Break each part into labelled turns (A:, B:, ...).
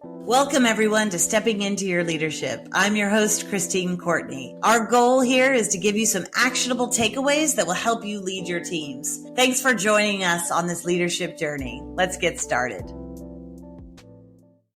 A: Welcome, everyone, to Stepping Into Your Leadership. I'm your host, Christine Courtney. Our goal here is to give you some actionable takeaways that will help you lead your teams. Thanks for joining us on this leadership journey. Let's get started.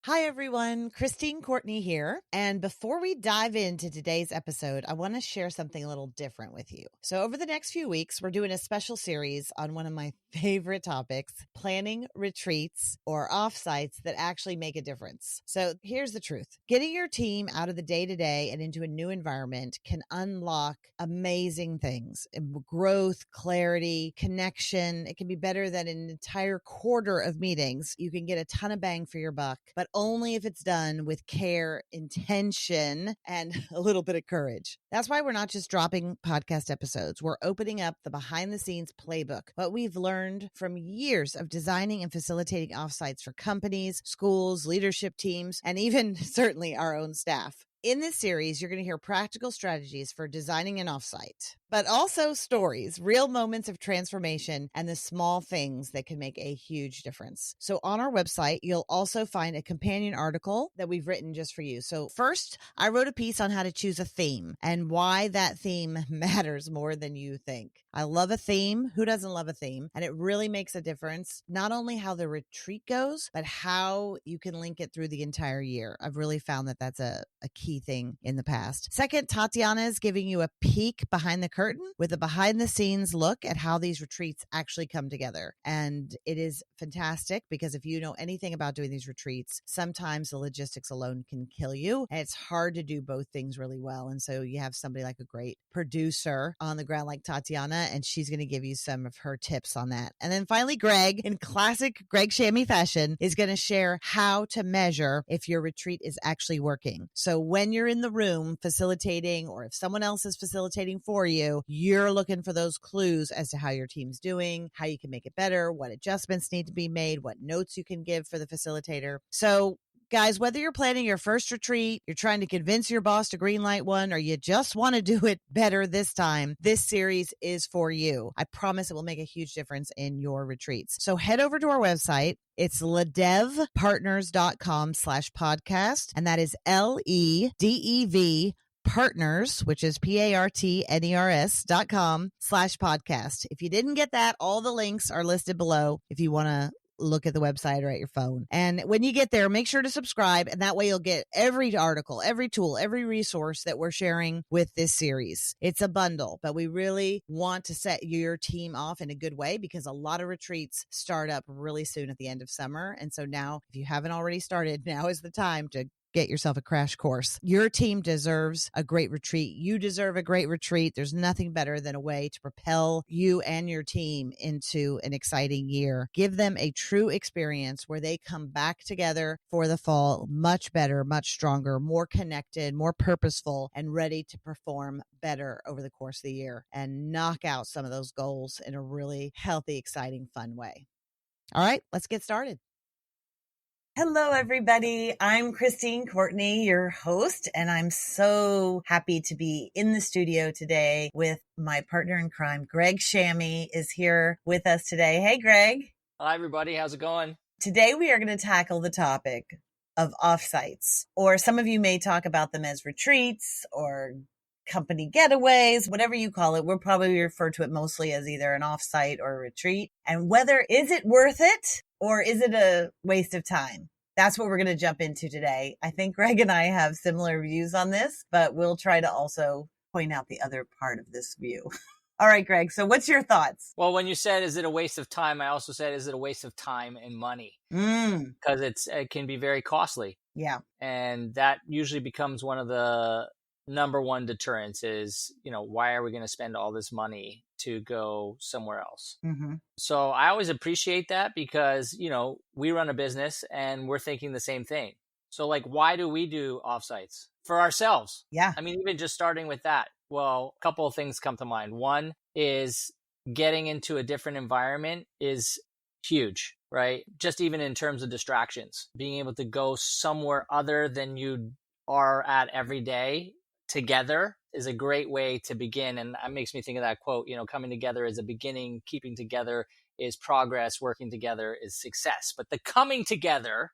A: Hi, everyone. Christine Courtney here. And before we dive into today's episode, I want to share something a little different with you. So over the next few weeks, we're doing a special series on one of my favorite topics, planning retreats or offsites that actually make a difference. So here's the truth. Getting your team out of the day-to-day and into a new environment can unlock amazing things. Growth, clarity, connection. It can be better than an entire quarter of meetings. You can get a ton of bang for your buck, but only if it's done with care, intention, and a little bit of courage. That's why we're not just dropping podcast episodes. We're opening up the behind-the-scenes playbook, what we've learned from years of designing and facilitating offsites for companies, schools, leadership teams, and even certainly our own staff. In this series, you're going to hear practical strategies for designing an offsite, but also stories, real moments of transformation, and the small things that can make a huge difference. So on our website, you'll also find a companion article that we've written just for you. So first, I wrote a piece on how to choose a theme and why that theme matters more than you think. I love a theme. Who doesn't love a theme? And it really makes a difference, not only how the retreat goes, but how you can link it through the entire year. I've really found that that's a key thing in the past. Second, Tatiana is giving you a peek behind the curtain with a behind the scenes look at how these retreats actually come together. And it is fantastic because if you know anything about doing these retreats, sometimes the logistics alone can kill you. And it's hard to do both things really well. And so you have somebody like a great producer on the ground like Tatiana, and she's going to give you some of her tips on that. And then finally, Greg, in classic Greg Shamie fashion, is going to share how to measure if your retreat is actually working. So when you're in the room facilitating, or if someone else is facilitating for you, you're looking for those clues as to how your team's doing, how you can make it better, what adjustments need to be made, what notes you can give for the facilitator. So guys, whether you're planning your first retreat, you're trying to convince your boss to greenlight one, or you just want to do it better this time, this series is for you. I promise it will make a huge difference in your retreats. So head over to our website. It's ledevpartners.com/podcast. And that is LEDEV partners, which is PARTNERS.com/podcast. If you didn't get that, all the links are listed below if you want to look at the website or at your phone. And when you get there, make sure to subscribe. And that way you'll get every article, every tool, every resource that we're sharing with this series. It's a bundle, but we really want to set your team off in a good way because a lot of retreats start up really soon at the end of summer. And so now, if you haven't already started, now is the time to get yourself a crash course. Your team deserves a great retreat. You deserve a great retreat. There's nothing better than a way to propel you and your team into an exciting year. Give them a true experience where they come back together for the fall, much better, much stronger, more connected, more purposeful, and ready to perform better over the course of the year and knock out some of those goals in a really healthy, exciting, fun way. All right, let's get started. Hello, everybody. I'm Christine Courtney, your host, and I'm so happy to be in the studio today with my partner in crime. Greg Shamie is here with us today. Hey, Greg.
B: Hi, everybody. How's it going?
A: Today, we are going to tackle the topic of offsites, or some of you may talk about them as retreats or company getaways, whatever you call it. We'll probably refer to it mostly as either an offsite or a retreat. And whether is it worth it or is it a waste of time? That's what we're going to jump into today. I think Greg and I have similar views on this, but we'll try to also point out the other part of this view. All right, Greg. So what's your thoughts?
B: Well, when you said, is it a waste of time? I also said, is it a waste of time and money? Because it can be very costly.
A: Yeah.
B: And that usually becomes one of the number one deterrents is, why are we going to spend all this money to go somewhere else?
A: Mm-hmm.
B: So I always appreciate that because, we run a business and we're thinking the same thing. So why do we do offsites? For ourselves.
A: Yeah.
B: I mean, even just starting with that. Well, a couple of things come to mind. One is getting into a different environment is huge, right? Just even in terms of distractions, being able to go somewhere other than you are at every day together is a great way to begin. And that makes me think of that quote, coming together is a beginning, keeping together is progress, working together is success. But the coming together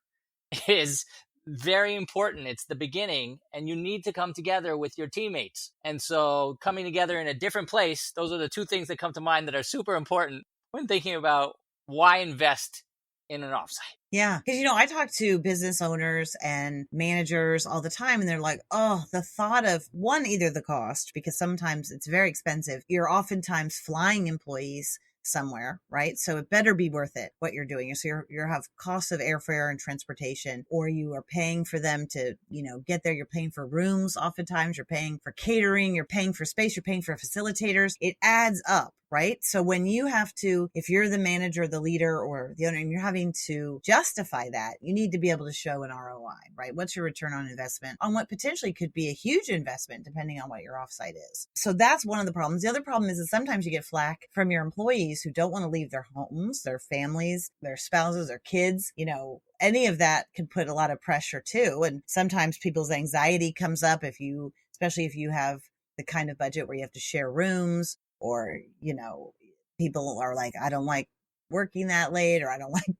B: is very important. It's the beginning, and you need to come together with your teammates. And so coming together in a different place, those are the two things that come to mind that are super important when thinking about why invest in an offsite.
A: Yeah. Because, I talk to business owners and managers all the time, and they're like, oh, the thought of either the cost, because sometimes it's very expensive. You're oftentimes flying employees somewhere, right? So it better be worth it, what you're doing. So you have costs of airfare and transportation, or you are paying for them to, get there. You're paying for rooms. Oftentimes you're paying for catering, you're paying for space, you're paying for facilitators. It adds up. Right? So when you have to, if you're the manager, the leader, or the owner, and you're having to justify that, you need to be able to show an ROI, right? What's your return on investment on what potentially could be a huge investment, depending on what your offsite is. So that's one of the problems. The other problem is that sometimes you get flack from your employees who don't want to leave their homes, their families, their spouses, their kids, any of that can put a lot of pressure too. And sometimes people's anxiety comes up especially if you have the kind of budget where you have to share rooms, or, people are like, I don't like working that late, or I don't like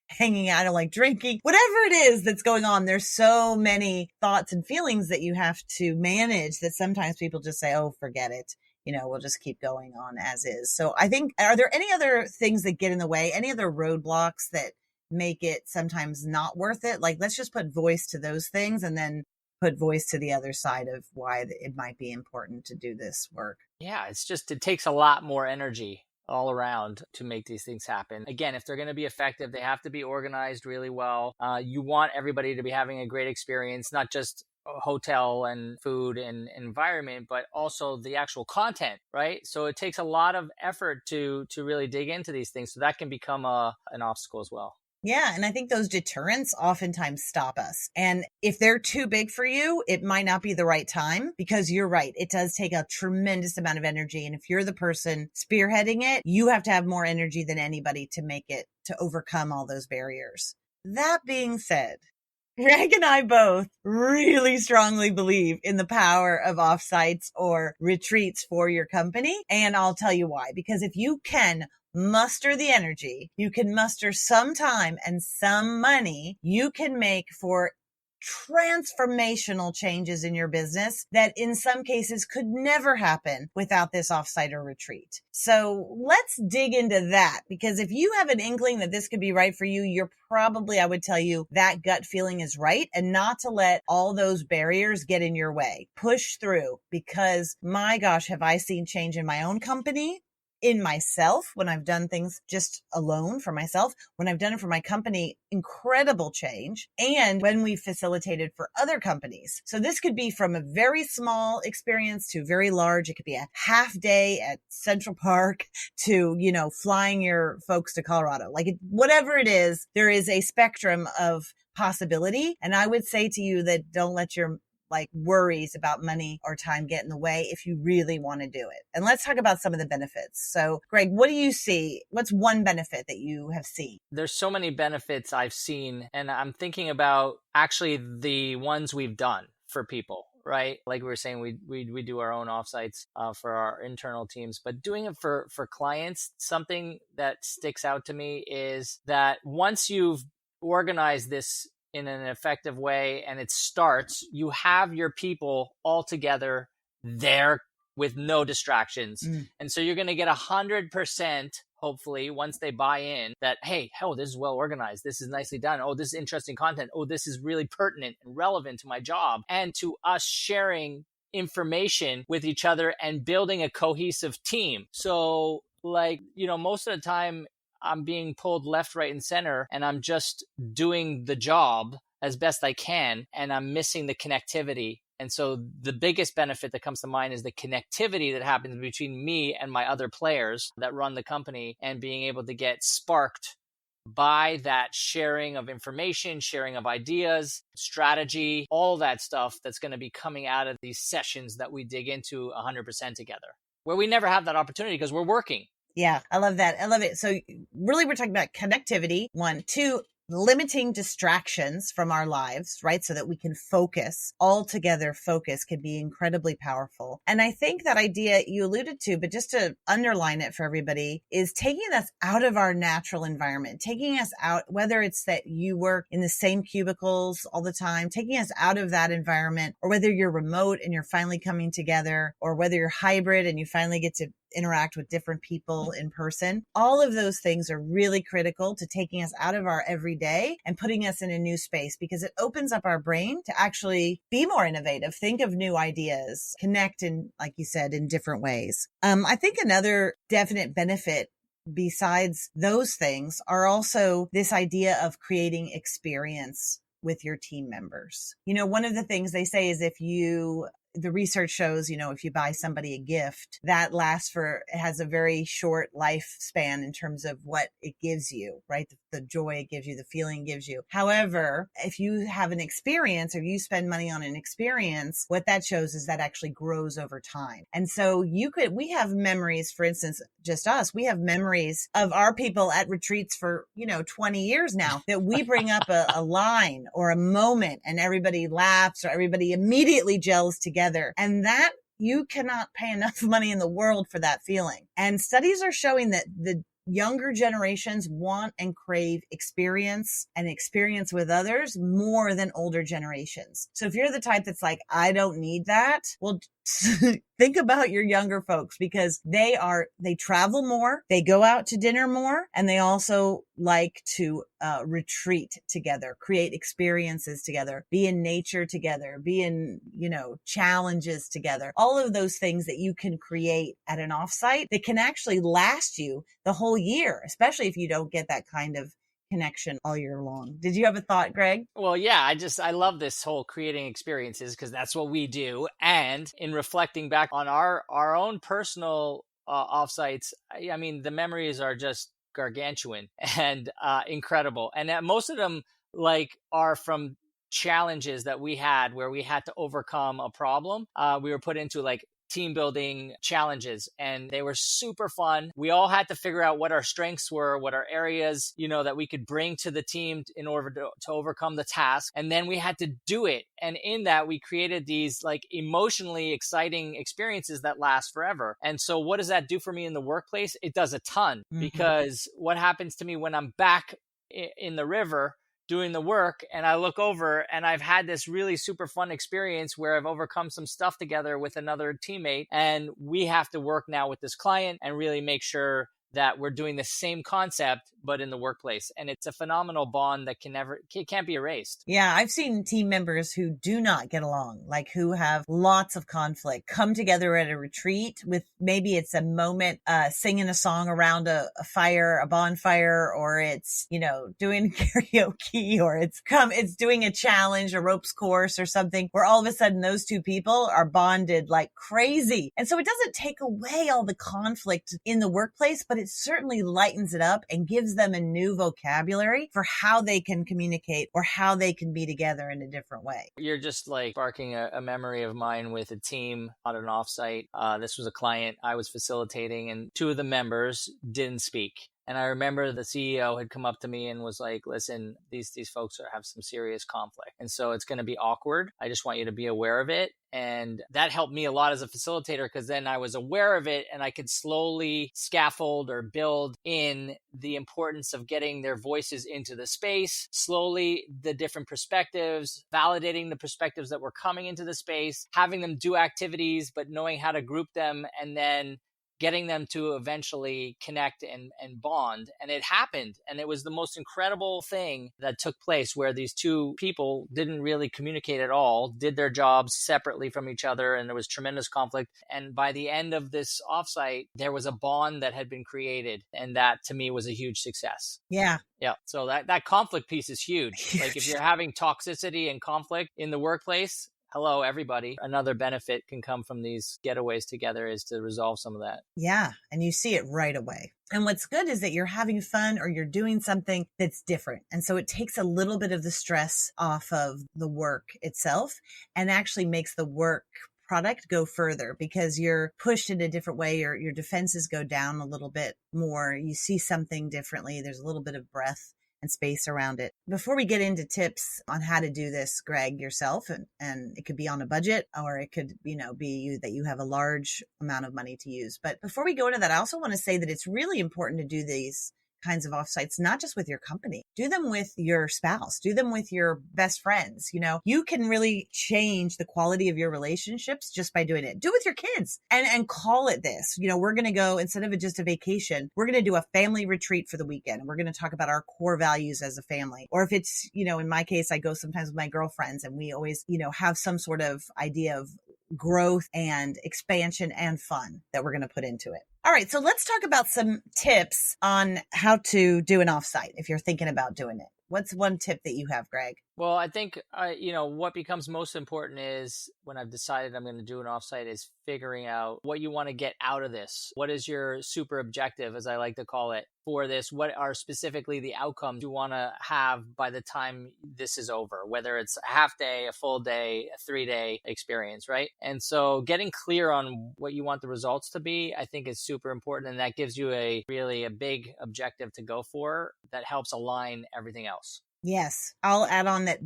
A: hanging out, I don't like drinking, whatever it is that's going on. There's so many thoughts and feelings that you have to manage that sometimes people just say, oh, forget it. We'll just keep going on as is. So I think, are there any other things that get in the way, any other roadblocks that make it sometimes not worth it? Like, let's just put voice to those things and then put voice to the other side of why it might be important to do this work.
B: Yeah, it takes a lot more energy all around to make these things happen. Again, if they're going to be effective, they have to be organized really well. You want everybody to be having a great experience, not just hotel and food and environment, but also the actual content, right? So it takes a lot of effort to really dig into these things. So that can become an obstacle as well.
A: Yeah. And I think those deterrents oftentimes stop us. And if they're too big for you, it might not be the right time, because you're right. It does take a tremendous amount of energy. And if you're the person spearheading it, you have to have more energy than anybody to overcome all those barriers. That being said, Greg and I both really strongly believe in the power of offsites or retreats for your company. And I'll tell you why. Because if you can muster the energy, you can muster some time and some money, you can make for transformational changes in your business that in some cases could never happen without this offsite or retreat. So let's dig into that, because if you have an inkling that this could be right for you, you're probably, I would tell you, that gut feeling is right, and not to let all those barriers get in your way. Push through, because my gosh, have I seen change in my own company, in myself, when I've done things just alone for myself, when I've done it for my company, incredible change, and when we've facilitated for other companies. So this could be from a very small experience to very large. It could be a half day at Central Park to, flying your folks to Colorado. Whatever it is, there is a spectrum of possibility. And I would say to you that don't let your worries about money or time get in the way if you really want to do it. And let's talk about some of the benefits. So, Greg, what do you see? What's one benefit that you have seen?
B: There's so many benefits I've seen, and I'm thinking about actually the ones we've done for people, right? Like we were saying, we do our own offsites for our internal teams, but doing it for clients, something that sticks out to me is that once you've organized this in an effective way and it starts, you have your people all together there with no distractions. And so you're going to get 100%, hopefully, once they buy in, that, hey, this is well organized. This is nicely done. Oh, this is interesting content. Oh, this is really pertinent and relevant to my job and to us sharing information with each other and building a cohesive team. So most of the time, I'm being pulled left, right, and center, and I'm just doing the job as best I can, and I'm missing the connectivity. And so the biggest benefit that comes to mind is the connectivity that happens between me and my other players that run the company, and being able to get sparked by that sharing of information, sharing of ideas, strategy, all that stuff that's going to be coming out of these sessions that we dig into 100% together, where we never have that opportunity because we're working.
A: Yeah, I love that. I love it. So really, we're talking about connectivity. 1, 2, limiting distractions from our lives, right? So that we can focus, all together focus can be incredibly powerful. And I think that idea you alluded to, but just to underline it for everybody, is taking us out of our natural environment, taking us out, whether it's that you work in the same cubicles all the time, taking us out of that environment, or whether you're remote and you're finally coming together, or whether you're hybrid and you finally get to interact with different people in person. All of those things are really critical to taking us out of our everyday and putting us in a new space, because it opens up our brain to actually be more innovative, think of new ideas, connect in, like you said, in different ways. I think another definite benefit besides those things are also this idea of creating experience with your team members. One of the things they say is the research shows, if you buy somebody a gift, that it has a very short lifespan in terms of what it gives you, right? The joy it gives you, the feeling it gives you. However, if you have an experience or you spend money on an experience, what that shows is that actually grows over time. And so we have memories, for instance, just us, we have memories of our people at retreats for, 20 years now, that we bring up a line or a moment and everybody laughs or everybody immediately gels together. And that you cannot pay enough money in the world for that feeling. And studies are showing that the younger generations want and crave experience and experience with others more than older generations. So if you're the type that's like, I don't need that, well, think about your younger folks, because they travel more, they go out to dinner more, and they also like to retreat together, create experiences together, be in nature together, be in, challenges together. All of those things that you can create at an offsite that can actually last you the whole year, especially if you don't get that kind of connection all year long. Did you have a thought, Greg?
B: Well, yeah, I love this whole creating experiences, because that's what we do. And in reflecting back on our own personal offsites, I mean, the memories are just gargantuan and incredible. And most of them are from challenges that we had where we had to overcome a problem. We were put into team building challenges, and they were super fun. We all had to figure out what our strengths were, what our areas, that we could bring to the team in order to overcome the task. And then we had to do it. And in that, we created these emotionally exciting experiences that last forever. And so what does that do for me in the workplace? It does a ton, because what happens to me when I'm back in the river doing the work and I look over and I've had this really super fun experience where I've overcome some stuff together with another teammate, and we have to work now with this client and really make sure that we're doing the same concept, but in the workplace. And it's a phenomenal bond that can't be erased.
A: Yeah, I've seen team members who do not get along, who have lots of conflict, come together at a retreat with, maybe it's a moment, singing a song around a fire, a bonfire, or it's, doing karaoke, or it's doing a challenge, a ropes course or something, where all of a sudden those two people are bonded like crazy. And so it doesn't take away all the conflict in the workplace, but it certainly lightens it up and gives them a new vocabulary for how they can communicate or how they can be together in a different way.
B: You're just sparking a memory of mine with a team on an offsite. This was a client I was facilitating, and two of the members didn't speak. And I remember the CEO had come up to me and was like, listen, these folks have some serious conflict. And so it's going to be awkward. I just want you to be aware of it. And that helped me a lot as a facilitator, because then I was aware of it and I could slowly scaffold or build in the importance of getting their voices into the space, slowly the different perspectives, validating the perspectives that were coming into the space, having them do activities, but knowing how to group them, and then getting them to eventually connect and bond. And it happened. And it was the most incredible thing that took place, where these two people didn't really communicate at all, did their jobs separately from each other, and there was tremendous conflict. And by the end of this offsite, there was a bond that had been created. And that to me was a huge success.
A: Yeah.
B: Yeah. So that conflict piece is huge. If you're having toxicity and conflict in the workplace, hello, everybody. Another benefit can come from these getaways together is to resolve some of that.
A: Yeah. And you see it right away. And what's good is that you're having fun or you're doing something that's different. And so it takes a little bit of the stress off of the work itself and actually makes the work product go further, because you're pushed in a different way, or your defenses go down a little bit more. You see something differently. There's a little bit of breath and space around it. Before we get into tips on how to do this, Greg, yourself, and it could be on a budget, or it could, be you that you have a large amount of money to use. But before we go into that, I also want to say that it's really important to do these kinds of offsites, not just with your company. Do them with your spouse, do them with your best friends. You can really change the quality of your relationships just by doing it. Do it with your kids and call it this. We're going to go, instead of just a vacation, we're going to do a family retreat for the weekend. We're going to talk about our core values as a family. Or if it's, in my case, I go sometimes with my girlfriends and we always, have some sort of idea of growth and expansion and fun that we're going to put into it. All right. So let's talk about some tips on how to do an offsite if you're thinking about doing it. What's one tip that you have, Greg?
B: Well, I think, what becomes most important is when I've decided I'm going to do an offsite is figuring out what you want to get out of this. What is your super objective, as I like to call it, for this? What are specifically the outcomes you want to have by the time this is over, whether it's a half day, a full day, a 3-day experience, right? And so getting clear on what you want the results to be, I think is super important. And that gives you a big objective to go for that helps align everything else.
A: Yes. I'll add on that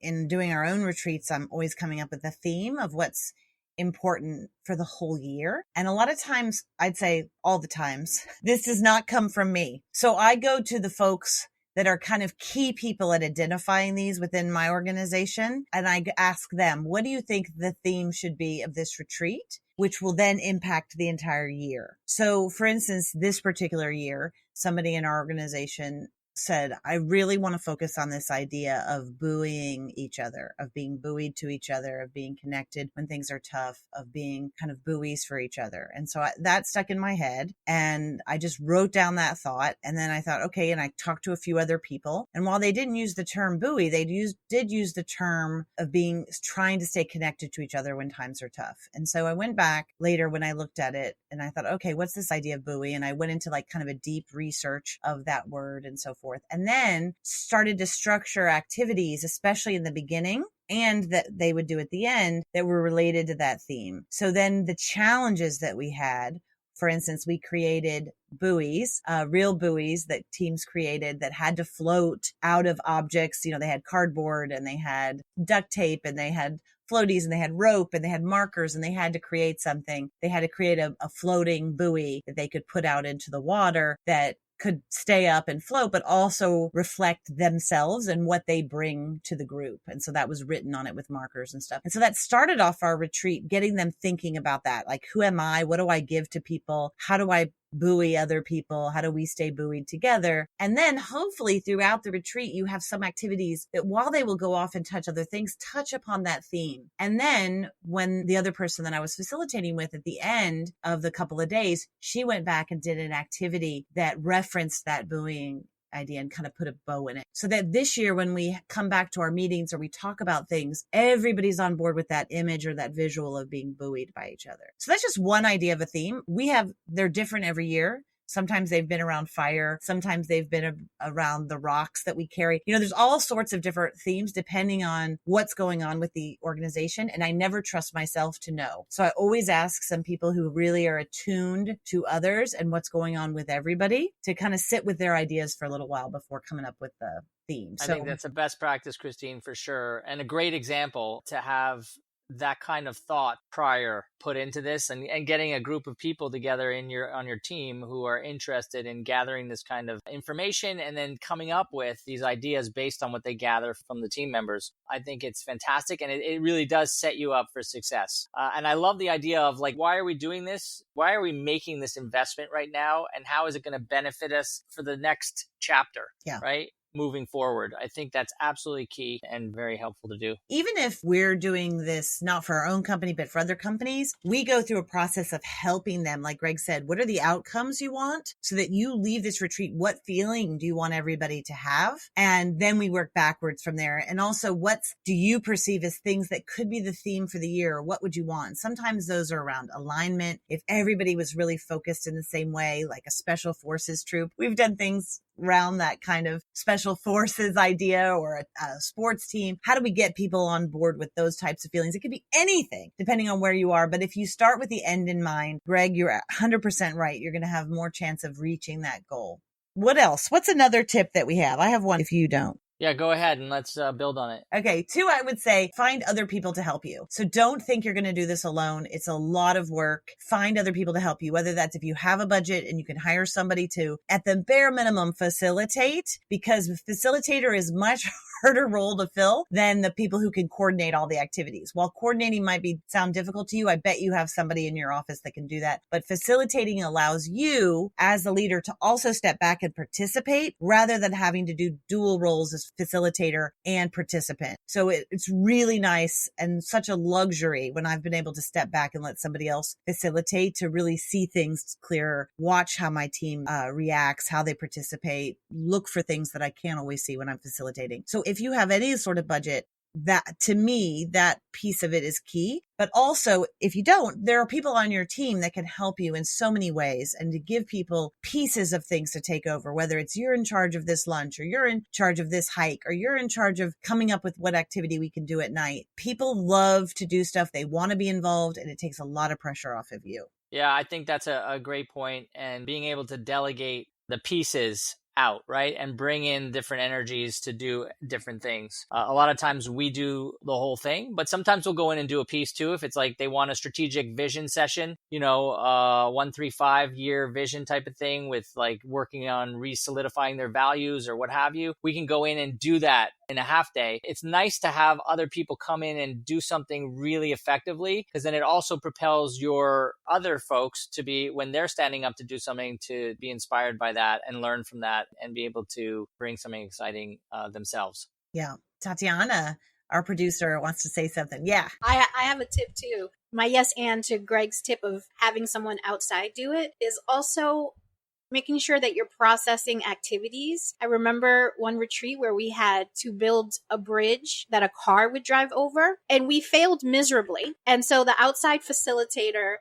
A: in doing our own retreats, I'm always coming up with a theme of what's important for the whole year. And a lot of times, I'd say all the times, this does not come from me. So I go to the folks that are kind of key people at identifying these within my organization. And I ask them, what do you think the theme should be of this retreat, which will then impact the entire year? So for instance, this particular year, somebody in our organization said, I really want to focus on this idea of buoying each other, of being buoyed to each other, of being connected when things are tough, of being kind of buoys for each other. And so that stuck in my head and I just wrote down that thought. And then I thought, okay. And I talked to a few other people. And while they didn't use the term buoy, they did use the term of trying to stay connected to each other when times are tough. And so I went back later when I looked at it and I thought, okay, what's this idea of buoy? And I went into like kind of a deep research of that word and so forth. And then started to structure activities, especially in the beginning and that they would do at the end that were related to that theme. So then the challenges that we had, for instance, we created buoys, real buoys that teams created that had to float out of objects. They had cardboard and they had duct tape and they had floaties and they had rope and they had markers and they had to create something. They had to create a floating buoy that they could put out into the water that could stay up and float, but also reflect themselves and what they bring to the group. And so that was written on it with markers and stuff. And so that started off our retreat, getting them thinking about that. Like, who am I? What do I give to people? How do I buoy other people? How do we stay buoyed together? And then hopefully throughout the retreat, you have some activities that while they will go off and touch other things, touch upon that theme. And then when the other person that I was facilitating with at the end of the couple of days, she went back and did an activity that referenced that buoying idea and kind of put a bow in it. So that this year, when we come back to our meetings or we talk about things, everybody's on board with that image or that visual of being buoyed by each other. So that's just one idea of a theme. They're different every year. Sometimes they've been around fire. Sometimes they've been around the rocks that we carry. There's all sorts of different themes depending on what's going on with the organization. And I never trust myself to know. So I always ask some people who really are attuned to others and what's going on with everybody to kind of sit with their ideas for a little while before coming up with the theme.
B: I think that's a best practice, Christine, for sure. And a great example to have that kind of thought prior put into this and getting a group of people together on your team who are interested in gathering this kind of information and then coming up with these ideas based on what they gather from the team members. I think it's fantastic. And it really does set you up for success. And I love the idea of like, why are we doing this? Why are we making this investment right now? And how is it going to benefit us for the next chapter?
A: Yeah.
B: Right? Moving forward. I think that's absolutely key and very helpful to do.
A: Even if we're doing this not for our own company, but for other companies, we go through a process of helping them. Like Greg said, what are the outcomes you want so that you leave this retreat? What feeling do you want everybody to have? And then we work backwards from there. And also, what do you perceive as things that could be the theme for the year? What would you want? Sometimes those are around alignment. If everybody was really focused in the same way, like a special forces troop, we've done things around that kind of special forces idea or a sports team. How do we get people on board with those types of feelings? It could be anything depending on where you are. But if you start with the end in mind, Greg, you're 100% right. You're going to have more chance of reaching that goal. What else? What's another tip that we have? I have one if you don't.
B: Yeah, go ahead and let's build on it.
A: Okay. 2, I would say find other people to help you. So don't think you're going to do this alone. It's a lot of work. Find other people to help you, whether that's if you have a budget and you can hire somebody to, at the bare minimum, facilitate, because facilitator is much harder role to fill than the people who can coordinate all the activities. While coordinating might sound difficult to you, I bet you have somebody in your office that can do that. But facilitating allows you as the leader to also step back and participate rather than having to do dual roles as facilitator and participant. So it's really nice and such a luxury when I've been able to step back and let somebody else facilitate to really see things clearer, watch how my team reacts, how they participate, look for things that I can't always see when I'm facilitating. So if you have any sort of budget, that to me, that piece of it is key. But also, if you don't, there are people on your team that can help you in so many ways and to give people pieces of things to take over, whether it's you're in charge of this lunch or you're in charge of this hike or you're in charge of coming up with what activity we can do at night. People love to do stuff. They want to be involved, and it takes a lot of pressure off of you.
B: Yeah, I think that's a great point. And being able to delegate the pieces out, right? And bring in different energies to do different things. A lot of times we do the whole thing, but sometimes we'll go in and do a piece too. If it's like they want a strategic vision session, 1-3-5 year vision type of thing with like working on re-solidifying their values or what have you, we can go in and do that in a half day. It's nice to have other people come in and do something really effectively, because then it also propels your other folks to be, when they're standing up to do something, to be inspired by that and learn from that and be able to bring something exciting themselves.
A: Yeah. Tatiana, our producer, wants to say something. Yeah.
C: I have a tip too. My yes and to Greg's tip of having someone outside do it is also making sure that you're processing activities. I remember one retreat where we had to build a bridge that a car would drive over, and we failed miserably. And so the outside facilitator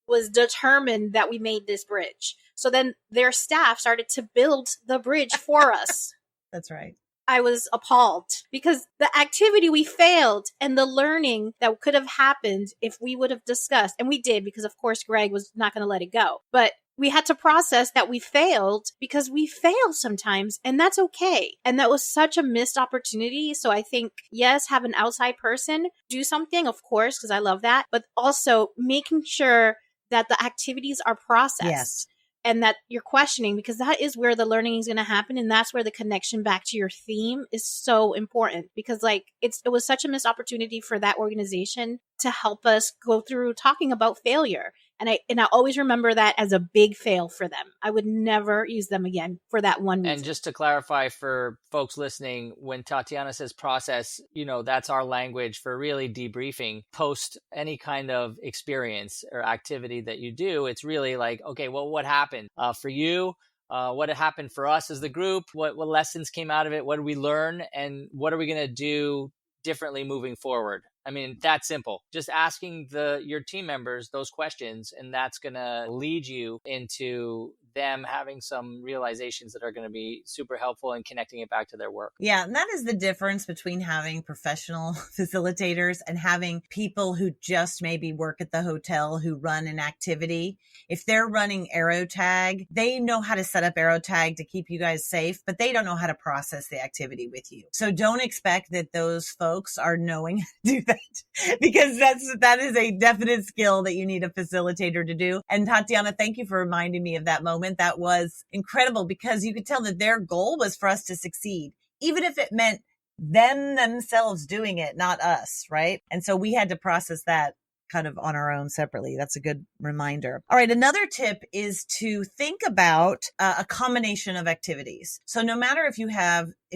C: was determined that we made this bridge. So then their staff started to build the bridge for us.
A: That's right.
C: I was appalled because the activity we failed and the learning that could have happened if we would have discussed, and we did, because of course Greg was not going to let it go, but we had to process that we failed because we fail sometimes, and that's okay. And that was such a missed opportunity. So I think, yes, have an outside person do something, of course, because I love that, but also making sure that the activities are processed.
A: Yes.
C: And that you're questioning, because that is where the learning is going to happen. And that's where the connection back to your theme is so important, because like it was such a missed opportunity for that organization to help us go through talking about failure. And I always remember that as a big fail for them. I would never use them again for that one reason.
B: And just to clarify for folks listening, when Tatiana says process, that's our language for really debriefing post any kind of experience or activity that you do. It's really like, okay, well, what happened for you? What happened for us as the group? What lessons came out of it? What did we learn? And what are we going to do differently moving forward? I mean, that's simple. Just asking your team members those questions, and that's going to lead you into them having some realizations that are going to be super helpful and connecting it back to their work.
A: Yeah, and that is the difference between having professional facilitators and having people who just maybe work at the hotel who run an activity. If they're running AeroTag, they know how to set up AeroTag to keep you guys safe, but they don't know how to process the activity with you. So don't expect that those folks are knowing how to do that, because that is a definite skill that you need a facilitator to do. And Tatiana, thank you for reminding me of that moment. That was incredible, because you could tell that their goal was for us to succeed, even if it meant them themselves doing it, not us, right? And so we had to process that kind of on our own separately. That's a good reminder. All right. Another tip is to think about a combination of activities. So no matter if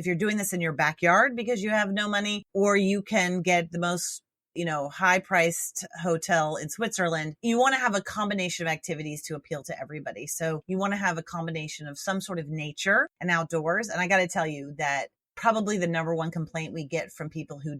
A: you're doing this in your backyard because you have no money, or you can get the most high priced hotel in Switzerland, you want to have a combination of activities to appeal to everybody. So you want to have a combination of some sort of nature and outdoors. And I got to tell you that probably the number one complaint we get from people who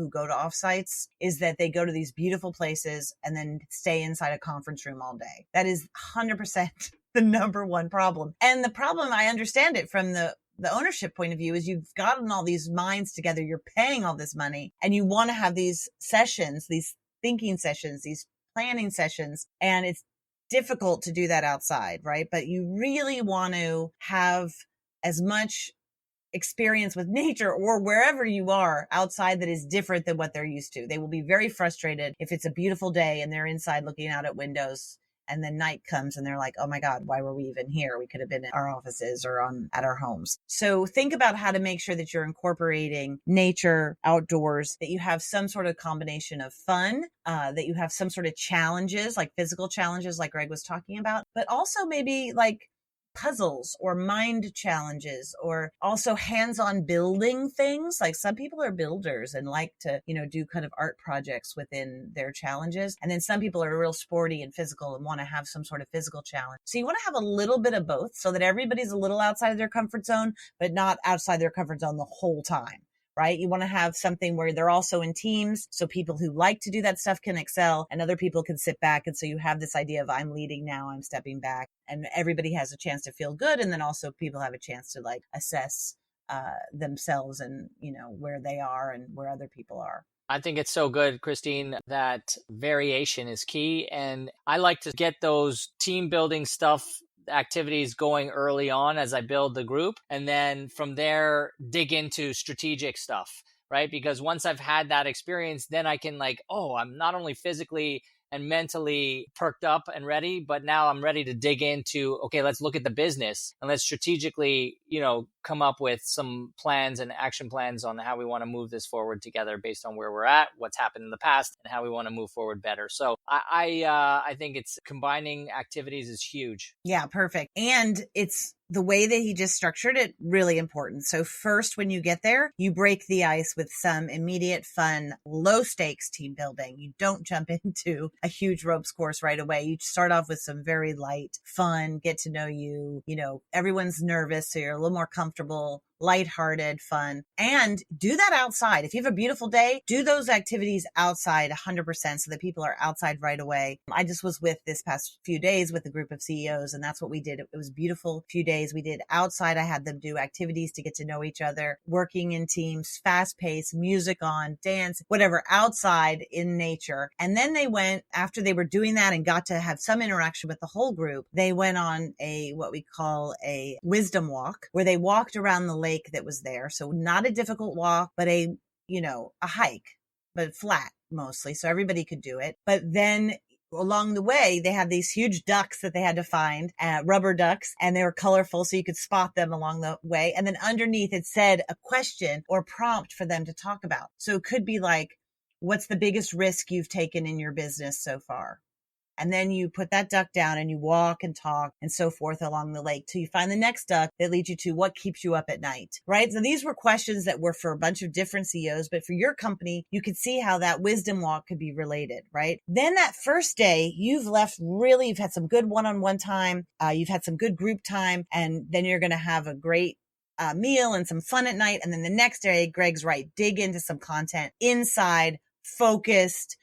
A: go to offsites is that they go to these beautiful places and then stay inside a conference room all day. That is 100% the number one problem. And the problem, I understand it from the ownership point of view, is you've gotten all these minds together, you're paying all this money, and you want to have these sessions, these thinking sessions, these planning sessions, and it's difficult to do that outside, right? But you really want to have as much experience with nature or wherever you are outside that is different than what they're used to. They will be very frustrated if it's a beautiful day and they're inside looking out at windows and then night comes and they're like, oh my God, why were we even here? We could have been in our offices or at our homes. So think about how to make sure that you're incorporating nature outdoors, that you have some sort of combination of fun, that you have some sort of challenges, like physical challenges, like Greg was talking about, but also maybe like puzzles or mind challenges, or also hands-on building things. Like some people are builders and like to, do kind of art projects within their challenges. And then some people are real sporty and physical and want to have some sort of physical challenge. So you want to have a little bit of both so that everybody's a little outside of their comfort zone, but not outside their comfort zone the whole time. Right? You want to have something where they're also in teams. So people who like to do that stuff can excel and other people can sit back. And so you have this idea of I'm leading now, I'm stepping back, and everybody has a chance to feel good. And then also people have a chance to like assess themselves and, where they are and where other people are.
B: I think it's so good, Christine, that variation is key. And I like to get those team building stuff activities going early on as I build the group. And then from there, dig into strategic stuff, right? Because once I've had that experience, then I can I'm not only physically and mentally perked up and ready, but now I'm ready to dig into, okay, let's look at the business and let's strategically, come up with some plans and action plans on how we want to move this forward together based on where we're at, what's happened in the past, and how we want to move forward better. So I think it's combining activities is huge.
A: Yeah, perfect. And it's the way that he just structured it, really important. So first, when you get there, you break the ice with some immediate fun, low stakes team building. You don't jump into a huge ropes course right away. You start off with some very light, fun, get to know you, everyone's nervous. So you're a little more comfortable, lighthearted, fun, and do that outside. If you have a beautiful day, do those activities outside 100% so that people are outside right away. I just was with this past few days with a group of CEOs, and that's what we did. It was a beautiful few days. We did outside. I had them do activities to get to know each other, working in teams, fast paced, music on, dance, whatever, outside in nature. And then they went, after they were doing that and got to have some interaction with the whole group, they went on what we call a wisdom walk, where they walked around the lake that was there. So not a difficult walk, but a hike, but flat mostly. So everybody could do it. But then along the way, they had these huge ducks that they had to find, rubber ducks, and they were colorful. So you could spot them along the way. And then underneath it said a question or prompt for them to talk about. So it could be like, what's the biggest risk you've taken in your business so far? And then you put that duck down and you walk and talk and so forth along the lake till you find the next duck that leads you to what keeps you up at night, right? So these were questions that were for a bunch of different CEOs, but for your company, you could see how that wisdom walk could be related, right? Then that first day, you've had some good one-on-one time. You've had some good group time, and then you're going to have a great meal and some fun at night. And then the next day, Greg's right, dig into some content inside, focused,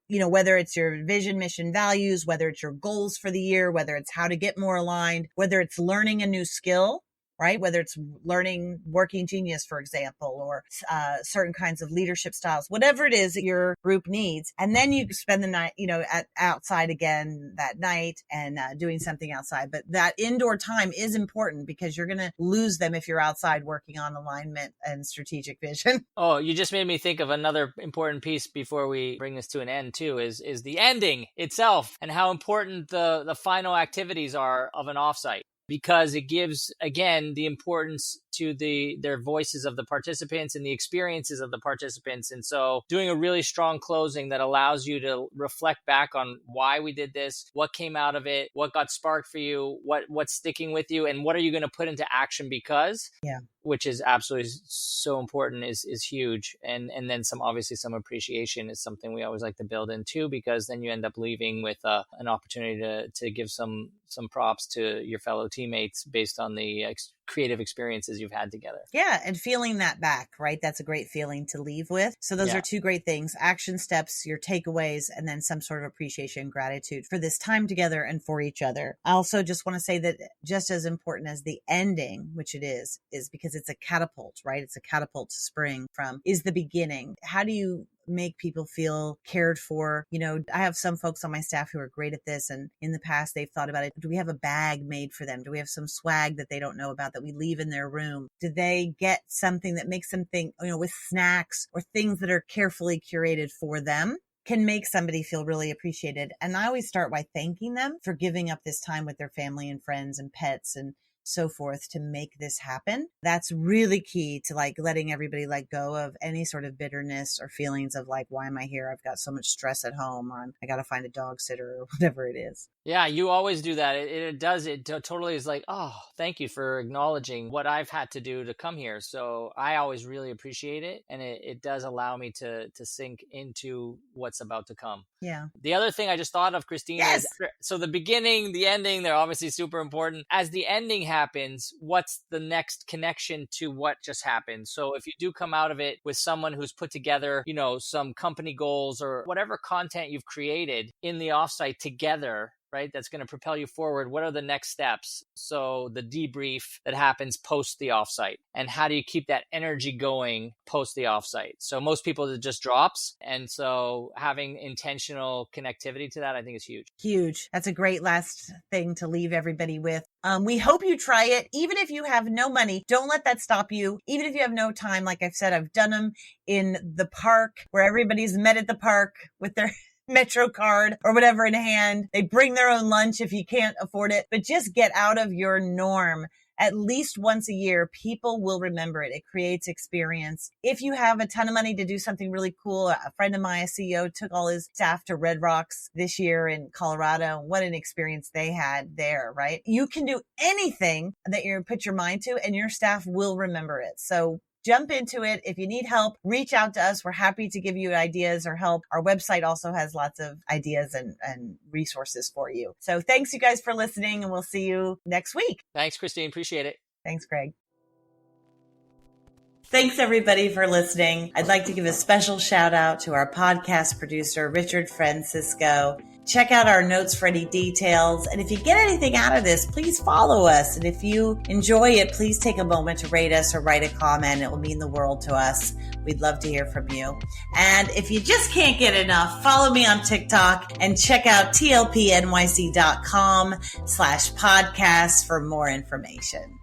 A: whether it's your vision, mission, values, whether it's your goals for the year, whether it's how to get more aligned, whether it's learning a new skill, right? Whether it's learning Working Genius, for example, or certain kinds of leadership styles, whatever it is that your group needs. And then you spend the night, outside again that night and doing something outside. But that indoor time is important because you're going to lose them if you're outside working on alignment and strategic vision.
B: Oh, you just made me think of another important piece before we bring this to an end too, is the ending itself and how important the final activities are of an offsite. Because it gives, again, the importance to their voices of the participants and the experiences of the participants. And so doing a really strong closing that allows you to reflect back on why we did this, what came out of it, what got sparked for you, what's sticking with you, and what are you going to put into action because, which is absolutely so important, is huge. And then obviously some appreciation is something we always like to build in too, because then you end up leaving with an opportunity to give some props to your fellow teammates based on the creative experiences you've had together.
A: Yeah. And feeling that back, right? That's a great feeling to leave with. So those are two great things: action steps, your takeaways, and then some sort of appreciation, gratitude for this time together and for each other. I also just want to say that just as important as the ending, which it is because it's a catapult, right? It's a catapult to spring from, is the beginning. How do you make people feel cared for. You know, I have some folks on my staff who are great at this. And in the past, they've thought about it. Do we have a bag made for them? Do we have some swag that they don't know about that we leave in their room? Do they get something that makes them think, you know, with snacks or things that are carefully curated for them? Can make somebody feel really appreciated. And I always start by thanking them for giving up this time with their family and friends and pets and so forth to make this happen. That's really key to like letting everybody let go of any sort of bitterness or feelings of like, why am I here? I've got so much stress at home, or I got to find a dog sitter or whatever it is.
B: Yeah, you always do that. It does. It totally is like, oh, thank you for acknowledging what I've had to do to come here. So I always really appreciate it. And it does allow me to sink into what's about to come.
A: Yeah.
B: The other thing I just thought of, Christine,
A: yes.
B: is so the beginning, the ending, they're obviously super important. As the ending happens, what's the next connection to what just happened? So if you do come out of it with someone who's put together, you know, some company goals or whatever content you've created in the offsite together, right? That's going to propel you forward. What are the next steps? So the debrief that happens post the offsite, and how do you keep that energy going post the offsite? So most people, it just drops. And so having intentional connectivity to that, I think is huge.
A: Huge. That's a great last thing to leave everybody with. We hope you try it. Even if you have no money, don't let that stop you. Even if you have no time, like I've said, I've done them in the park where everybody's met at the park with their Metro card or whatever in hand. They bring their own lunch if you can't afford it, but just get out of your norm. At least once a year, people will remember it. It creates experience. If you have a ton of money to do something really cool, a friend of mine, a CEO, took all his staff to Red Rocks this year in Colorado. What an experience they had there, right? You can do anything that you put your mind to, and your staff will remember it. So jump into it. If you need help, reach out to us. We're happy to give you ideas or help. Our website also has lots of ideas and resources for you. So thanks you guys for listening, and we'll see you next week.
B: Thanks, Christine. Appreciate it.
A: Thanks, Greg. Thanks everybody for listening. I'd like to give a special shout out to our podcast producer, Richard Francisco. Check out our notes for any details. And if you get anything out of this, please follow us. And if you enjoy it, please take a moment to rate us or write a comment. It will mean the world to us. We'd love to hear from you. And if you just can't get enough, follow me on TikTok and check out tlpnyc.com/podcast for more information.